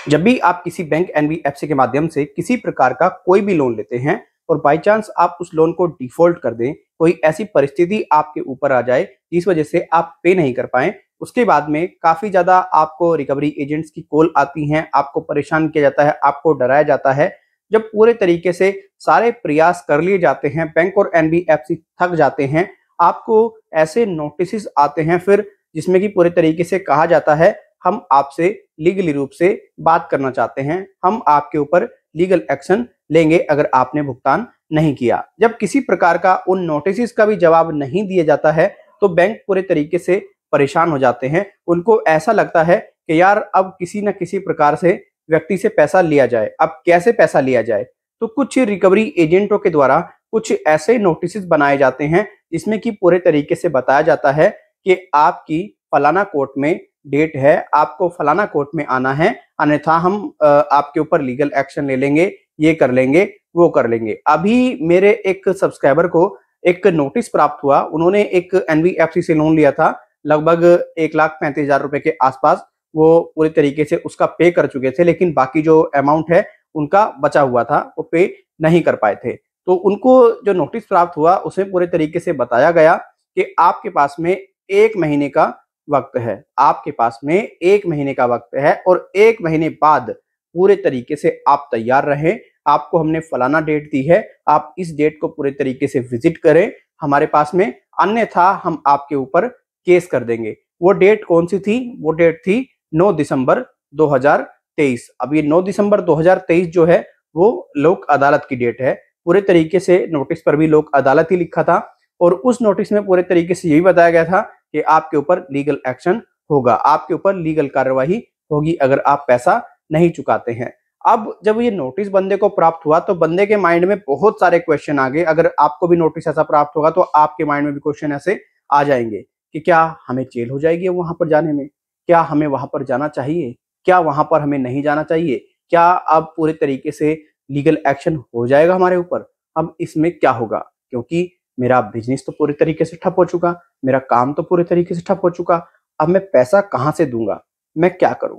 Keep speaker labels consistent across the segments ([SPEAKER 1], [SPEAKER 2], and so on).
[SPEAKER 1] जब भी आप किसी बैंक एनबीएफसी के माध्यम से किसी प्रकार का कोई भी लोन लेते हैं और बाय चांस आप उस लोन को डिफॉल्ट कर दें, कोई ऐसी परिस्थिति आपके ऊपर आ जाए जिस वजह से आप पे नहीं कर पाएं, उसके बाद में काफी ज्यादा आपको रिकवरी एजेंट्स की कॉल आती हैं, आपको परेशान किया जाता है, आपको डराया जाता है। जब पूरे तरीके से सारे प्रयास कर लिए जाते हैं, बैंक और एनबीएफसी थक जाते हैं, आपको ऐसे नोटिस आते हैं फिर जिसमें कि पूरे तरीके से कहा जाता है हम आपसे लीगली रूप से बात करना चाहते हैं, हम आपके ऊपर लीगल एक्शन लेंगे अगर आपने भुगतान नहीं किया। जब किसी प्रकार का उन नोटिस का भी जवाब नहीं दिया जाता है तो बैंक पूरे तरीके से परेशान हो जाते हैं। उनको ऐसा लगता है कि यार अब किसी न किसी प्रकार से व्यक्ति से पैसा लिया जाए, अब कैसे पैसा लिया जाए। तो कुछ रिकवरी एजेंटों के द्वारा कुछ ऐसे नोटिस बनाए जाते हैं जिसमें कि पूरे तरीके से बताया जाता है कि आपकी फलाना कोर्ट में डेट है, आपको फलाना कोर्ट में आना है, अन्यथा हम आपके ऊपर लीगल एक्शन ले लेंगे, ये कर लेंगे, वो कर लेंगे। अभी मेरे एक सब्सक्राइबर को एक नोटिस प्राप्त हुआ, उन्होंने एक एनबीएफसी से लोन लिया था लगभग 1,35,000 रुपए के आसपास। वो पूरी तरीके से उसका पे कर चुके थे, लेकिन बाकी जो अमाउंट है उनका बचा हुआ था, वो पे नहीं कर पाए थे। तो उनको जो नोटिस प्राप्त हुआ उसमें पूरे तरीके से बताया गया कि आपके पास में 1 महीने का वक्त है, आपके पास में 1 महीने का वक्त है और 1 महीने बाद पूरे तरीके से आप तैयार रहें। आपको हमने फलाना डेट दी है, आप इस डेट को पूरे तरीके से विजिट करें हमारे पास में, अन्यथा हम आपके ऊपर केस कर देंगे। वो डेट कौन सी थी? वो डेट थी 9 दिसंबर 2023। अब ये 9 दिसंबर 2023 जो है वो लोक अदालत की डेट है। पूरे तरीके से नोटिस पर भी लोक अदालत ही लिखा था और उस नोटिस में पूरे तरीके से यही बताया गया था कि आपके ऊपर लीगल एक्शन होगा, आपके ऊपर लीगल कार्यवाही होगी अगर आप पैसा नहीं चुकाते हैं। अब जब ये नोटिस बंदे को प्राप्त हुआ तो बंदे के माइंड में बहुत सारे क्वेश्चन आ गए। अगर आपको भी नोटिस ऐसा प्राप्त होगा तो आपके माइंड में भी क्वेश्चन ऐसे आ जाएंगे कि क्या हमें जेल हो जाएगी वहां पर जाने में, क्या हमें वहां पर जाना चाहिए, क्या वहां पर हमें नहीं जाना चाहिए, क्या अब पूरे तरीके से लीगल एक्शन हो जाएगा हमारे ऊपर, अब इसमें क्या होगा, क्योंकि मेरा बिजनेस तो पूरी तरीके से ठप हो चुका, मेरा काम तो पूरे तरीके से ठप हो चुका, अब मैं पैसा कहाँ से दूंगा, मैं क्या करूं।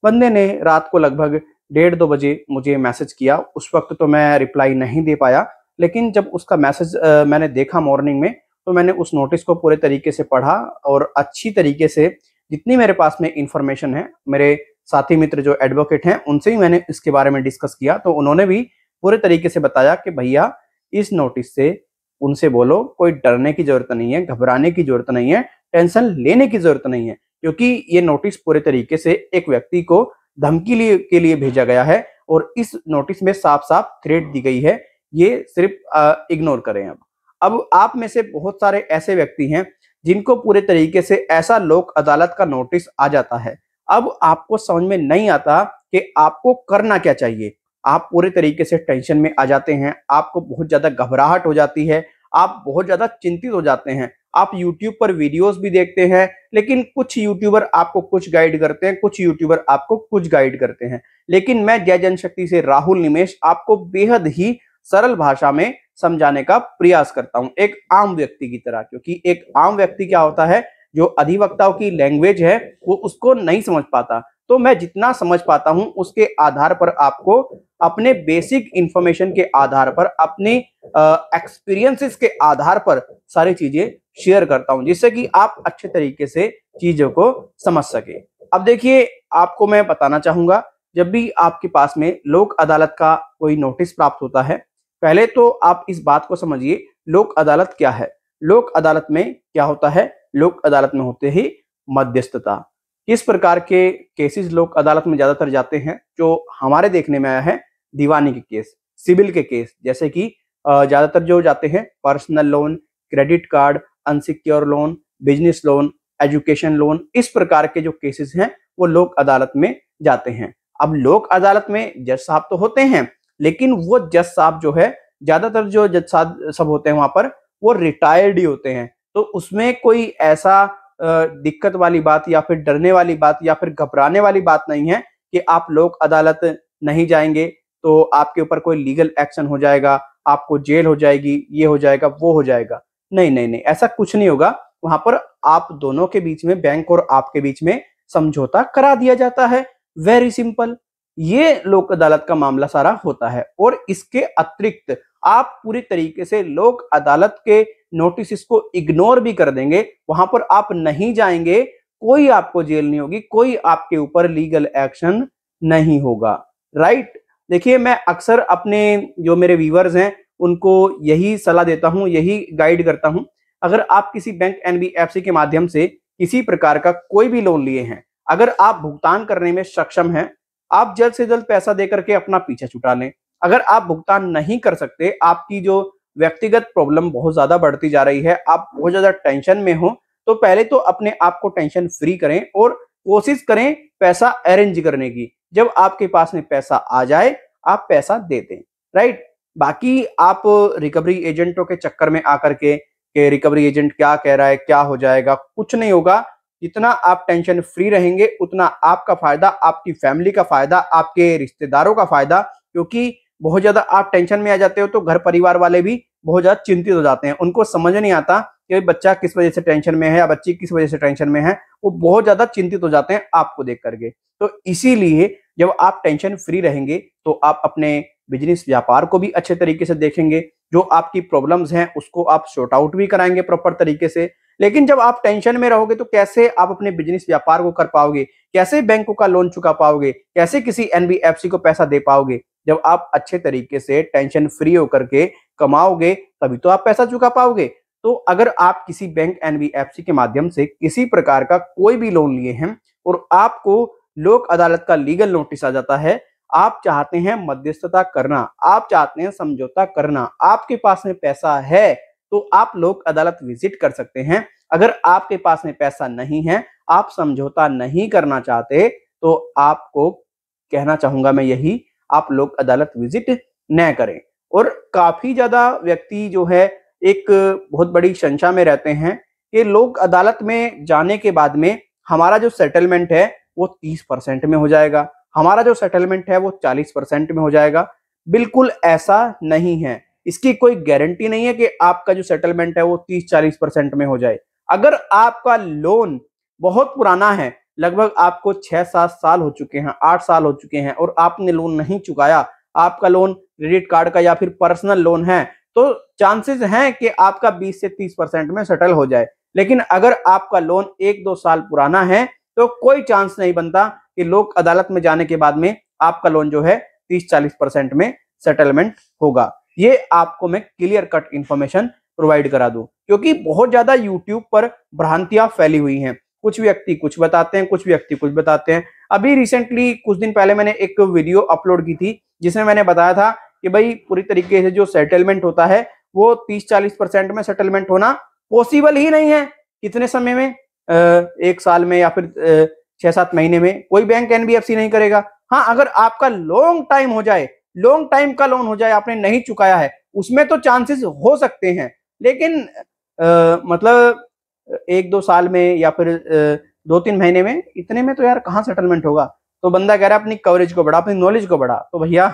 [SPEAKER 1] बंदे ने रात को लगभग 1:30-2 बजे मुझे मैसेज किया। उस वक्त तो मैं रिप्लाई नहीं दे पाया, लेकिन जब उसका मैसेज मैंने देखा मॉर्निंग में तो मैंने उस नोटिस को पूरे तरीके से पढ़ा और अच्छी तरीके से जितनी मेरे पास में इंफॉर्मेशन है, मेरे साथी मित्र जो एडवोकेट हैं उनसे ही मैंने इसके बारे में डिस्कस किया। तो उन्होंने भी पूरे तरीके से बताया कि भैया इस नोटिस से उनसे बोलो कोई डरने की जरूरत नहीं है, घबराने की जरूरत नहीं है, टेंशन लेने की जरूरत नहीं है, क्योंकि ये नोटिस पूरे तरीके से एक व्यक्ति को धमकी के लिए भेजा गया है और इस नोटिस में साफ साफ थ्रेट दी गई है, ये सिर्फ इग्नोर करें। अब आप में से बहुत सारे ऐसे व्यक्ति हैं जिनको पूरे तरीके से ऐसा लोक अदालत का नोटिस आ जाता है। अब आपको समझ में नहीं आता कि आपको करना क्या चाहिए। आप पूरे तरीके से टेंशन में आ जाते हैं, आपको बहुत ज्यादा घबराहट हो जाती है, आप बहुत ज्यादा चिंतित हो जाते हैं। आप YouTube पर वीडियोस भी देखते हैं, लेकिन कुछ यूट्यूबर आपको कुछ गाइड करते हैं, कुछ यूट्यूबर आपको कुछ गाइड करते हैं। लेकिन मैं जय जनशक्ति से राहुल निमेश आपको बेहद ही सरल भाषा में समझाने का प्रयास करता हूं, एक आम व्यक्ति की तरह। क्योंकि एक आम व्यक्ति क्या होता है, जो अधिवक्ताओं की लैंग्वेज है वो उसको नहीं समझ पाता। तो मैं जितना समझ पाता हूं उसके आधार पर आपको अपने बेसिक इंफॉर्मेशन के आधार पर, अपने एक्सपीरियंसेस के आधार पर सारी चीजें शेयर करता हूं, जिससे कि आप अच्छे तरीके से चीजों को समझ सके। अब देखिए, आपको मैं बताना चाहूंगा, जब भी आपके पास में लोक अदालत का कोई नोटिस प्राप्त होता है, पहले तो आप इस बात को समझिए लोक अदालत क्या है। लोक अदालत में क्या होता है? लोक अदालत में होते ही मध्यस्थता। किस प्रकार के केसेस लोक अदालत में ज्यादातर जाते हैं? जो हमारे देखने में आया है, दीवानी के केस, सिविल के केस, जैसे कि ज्यादातर जो जाते हैं personal loan, credit card, unsecure loan, business loan, education loan, इस प्रकार के जो केसेस हैं वो लोक अदालत में जाते हैं। अब लोक अदालत में जज साहब तो होते हैं, लेकिन वो जज साहब जो है, ज्यादातर जो जज साहब सब होते हैं वहां पर वो रिटायर्ड ही होते हैं। तो उसमें कोई ऐसा दिक्कत वाली बात या फिर डरने वाली बात या फिर घबराने वाली बात नहीं है कि आप लोक अदालत नहीं जाएंगे तो आपके ऊपर कोई लीगल एक्शन हो जाएगा, आपको जेल हो जाएगी, ये हो जाएगा, वो हो जाएगा। नहीं नहीं नहीं, ऐसा कुछ नहीं होगा। वहां पर आप दोनों के बीच में, बैंक और आपके बीच में समझौता करा दिया जाता है। Very simple. ये लोक अदालत का मामला सारा होता है। और इसके अतिरिक्त आप पूरी तरीके से लोक अदालत के नोटिस को इग्नोर भी कर देंगे, वहां पर आप नहीं जाएंगे, कोई आपको जेल नहीं होगी, कोई आपके ऊपर लीगल एक्शन नहीं होगा। राइट। देखिए, मैं अक्सर अपने जो मेरे व्यूअर्स हैं उनको यही सलाह देता हूं, यही गाइड करता हूं। अगर आप किसी बैंक एनबीएफसी के माध्यम से किसी प्रकार का कोई भी लोन लिए हैं, अगर आप भुगतान करने में सक्षम हैं, आप जल्द से जल्द पैसा देकर के अपना पीछे छुटा लें। अगर आप भुगतान नहीं कर सकते, आपकी जो व्यक्तिगत प्रॉब्लम बहुत ज्यादा बढ़ती जा रही है, आप बहुत ज्यादा टेंशन में हो, तो पहले तो अपने आप को टेंशन फ्री करें और कोशिश करें पैसा अरेंज करने की। जब आपके पास में पैसा आ जाए, आप पैसा दे दें। राइट। बाकी आप रिकवरी एजेंटों के चक्कर में आकर के रिकवरी एजेंट क्या कह रहा है, क्या हो जाएगा, कुछ नहीं होगा। जितना आप टेंशन फ्री रहेंगे उतना आपका फायदा, आपकी फैमिली का फायदा, आपके रिश्तेदारों का फायदा। क्योंकि बहुत ज्यादा आप टेंशन में आ जाते हो तो घर परिवार वाले भी बहुत ज्यादा चिंतित हो जाते हैं। उनको समझ नहीं आता कि बच्चा किस वजह से टेंशन में है या बच्ची किस वजह से टेंशन में है, वो बहुत ज्यादा चिंतित हो जाते हैं आपको देख करके। तो इसीलिए जब आप टेंशन फ्री रहेंगे तो आप अपने बिजनेस व्यापार को भी अच्छे तरीके से देखेंगे, जो आपकी प्रॉब्लम्स हैं उसको आप सॉर्ट आउट भी कराएंगे प्रॉपर तरीके से। लेकिन जब आप टेंशन में रहोगे तो कैसे आप अपने बिजनेस व्यापार को कर पाओगे, कैसे बैंकों का लोन चुका पाओगे, कैसे किसी एनबीएफसी को पैसा दे पाओगे। जब आप अच्छे तरीके से टेंशन फ्री होकर के कमाओगे तभी तो आप पैसा चुका पाओगे। तो अगर आप किसी बैंक एनबीएफसी के माध्यम से किसी प्रकार का कोई भी लोन लिए हैं और आपको लोक अदालत का लीगल नोटिस आ जाता है, आप चाहते हैं मध्यस्थता करना, आप चाहते हैं समझौता करना, आपके पास में पैसा है तो आप लोक अदालत विजिट कर सकते हैं। अगर आपके पास में पैसा नहीं है, आप समझौता नहीं करना चाहते, तो आपको कहना चाहूंगा मैं यही, आप लोक अदालत विजिट न करें। और काफी ज्यादा व्यक्ति जो है एक बहुत बड़ी शंका में रहते हैं कि लोक अदालत में जाने के बाद में हमारा जो सेटलमेंट है वो 30% में हो जाएगा, हमारा जो सेटलमेंट है वो 40% में हो जाएगा। बिल्कुल ऐसा नहीं है। इसकी कोई गारंटी नहीं है कि आपका जो सेटलमेंट है वो 30-40% में हो जाए। अगर आपका लोन बहुत पुराना है, लगभग आपको 6-7 साल हो चुके हैं, 8 साल हो चुके हैं और आपने लोन नहीं चुकाया, आपका लोन क्रेडिट कार्ड का या फिर पर्सनल लोन है, तो चांसेस हैं कि आपका 20 से 30% में सेटल हो जाए। लेकिन अगर आपका लोन 1-2 साल पुराना है तो कोई चांस नहीं बनता कि लोक अदालत में जाने के बाद में आपका लोन जो है 30-40% में सेटलमेंट होगा। ये आपको मैं क्लियर कट इंफॉर्मेशन प्रोवाइड करा दूं, क्योंकि बहुत ज्यादा यूट्यूब पर भ्रांतियां फैली हुई हैं। कुछ व्यक्ति कुछ बताते हैं, कुछ व्यक्ति कुछ बताते हैं। अभी रिसेंटली कुछ दिन पहले मैंने एक वीडियो अपलोड की थी जिसमें मैंने बताया था कि भाई पूरी तरीके से जो सेटलमेंट होता है वो 30-40% में सेटलमेंट होना पॉसिबल ही नहीं है। कितने समय में? 1 साल में या फिर 6-7 महीने में कोई बैंक एनबीएफसी नहीं करेगा। हाँ, अगर आपका लॉन्ग टाइम हो जाए, लॉन्ग टाइम का लोन हो जाए, आपने नहीं चुकाया है, उसमें तो चांसेस हो सकते हैं। लेकिन मतलब 1-2 साल में या फिर 2-3 महीने में, इतने में तो यार कहाँ सेटलमेंट होगा। तो बंदा कह रहा है अपनी कवरेज को बढ़ा, अपनी नॉलेज को बढ़ा। तो भैया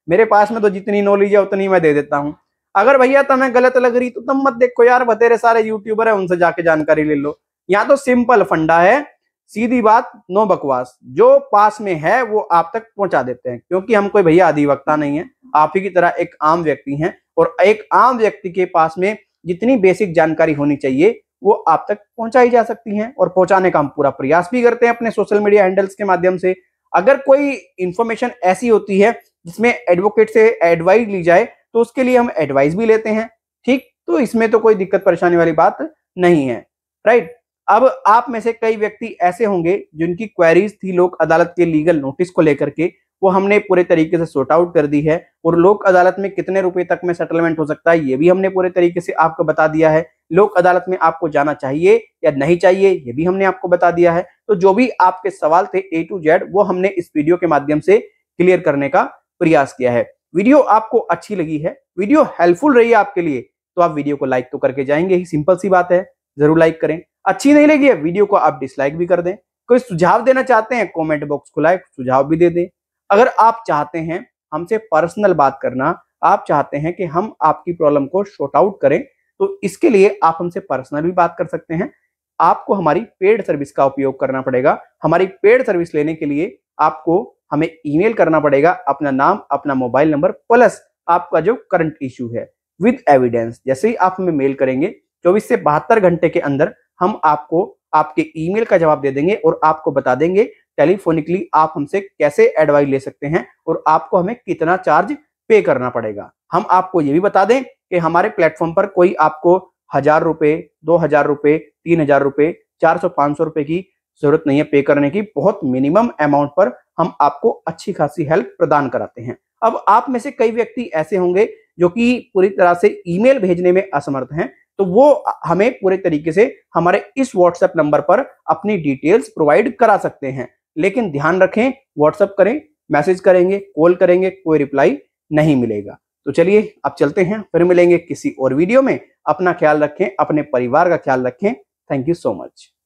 [SPEAKER 1] मेरे पास में तो जितनी नॉलेज है उतनी मैं दे देता हूँ। अगर भैया तुम्हें गलत लग रही तो तुम मत देखो यार, बतेरे सारे यूट्यूबर है, उनसे जाके जानकारी ले लो। यहाँ तो सिंपल फंडा है, सीधी बात, नो बकवास। जो पास में है वो आप तक पहुंचा देते हैं, क्योंकि हम कोई भैया अधिवक्ता नहीं है, आप ही की तरह एक आम व्यक्ति हैं। और एक आम व्यक्ति के पास में जितनी बेसिक जानकारी होनी चाहिए वो आप तक पहुंचाई जा सकती है, और पहुंचाने का हम पूरा प्रयास भी करते हैं अपने सोशल मीडिया हैंडल्स के माध्यम से। अगर कोई इंफॉर्मेशन ऐसी होती है जिसमें एडवोकेट से एडवाइस ली जाए तो उसके लिए हम एडवाइस भी लेते हैं। ठीक, तो इसमें तो कोई दिक्कत परेशानी वाली बात नहीं है। राइट। अब आप में से कई व्यक्ति ऐसे होंगे जिनकी क्वेरीज थी लोक अदालत के लीगल नोटिस को लेकर के, वो हमने पूरे तरीके से सॉर्ट आउट कर दी है। और लोक अदालत में कितने रुपए तक में सेटलमेंट हो सकता है ये भी हमने पूरे तरीके से आपको बता दिया है। लोक अदालत में आपको जाना चाहिए या नहीं चाहिए ये भी हमने आपको बता दिया है। तो जो भी आपके सवाल थे A to Z वो हमने इस वीडियो के माध्यम से क्लियर करने का प्रयास किया है। वीडियो आपको अच्छी लगी है, वीडियो हेल्पफुल रही है आपके लिए, तो आप वीडियो को लाइक तो करके जाएंगे ही, सिंपल सी बात है, जरूर लाइक करें। अच्छी नहीं लगी है वीडियो को आप डिसलाइक भी कर दें। कोई सुझाव देना चाहते हैं कमेंट बॉक्स खुला है, सुझाव भी दे दें। अगर आप चाहते हैं हमसे पर्सनल बात करना, आप चाहते हैं कि हम आपकी प्रॉब्लम को सॉर्ट आउट करें, तो इसके लिए आप हमसे पर्सनल भी बात कर सकते हैं। आपको हमारी पेड सर्विस का उपयोग करना पड़ेगा। हमारी पेड सर्विस लेने के लिए आपको हमें ईमेल करना पड़ेगा अपना नाम, अपना मोबाइल नंबर प्लस आपका जो करंट इश्यू है विद एविडेंस। जैसे ही आप हमें मेल करेंगे 24 से 72 घंटे के अंदर हम आपको आपके ईमेल का जवाब दे देंगे और आपको बता देंगे टेलीफोनिकली आप हमसे कैसे एडवाइस ले सकते हैं और आपको हमें कितना चार्ज पे करना पड़ेगा। हम आपको ये भी बता दें कि हमारे प्लेटफॉर्म पर कोई आपको 1000 रुपए, 2000 रुपए, 3000 रुपए, 400-500 रुपए की जरूरत नहीं है पे करने की। बहुत मिनिमम अमाउंट पर हम आपको अच्छी खासी हेल्प प्रदान कराते हैं। अब आप में से कई व्यक्ति ऐसे होंगे जो कि पूरी तरह से ईमेल भेजने में असमर्थ हैं, तो वो हमें पूरे तरीके से हमारे इस व्हाट्सएप नंबर पर अपनी डिटेल्स प्रोवाइड करा सकते हैं। लेकिन ध्यान रखें, व्हाट्सएप करें, मैसेज करेंगे, कॉल करेंगे, कोई रिप्लाई नहीं मिलेगा। तो चलिए अब चलते हैं, फिर मिलेंगे किसी और वीडियो में। अपना ख्याल रखें, अपने परिवार का ख्याल रखें। Thank you so much.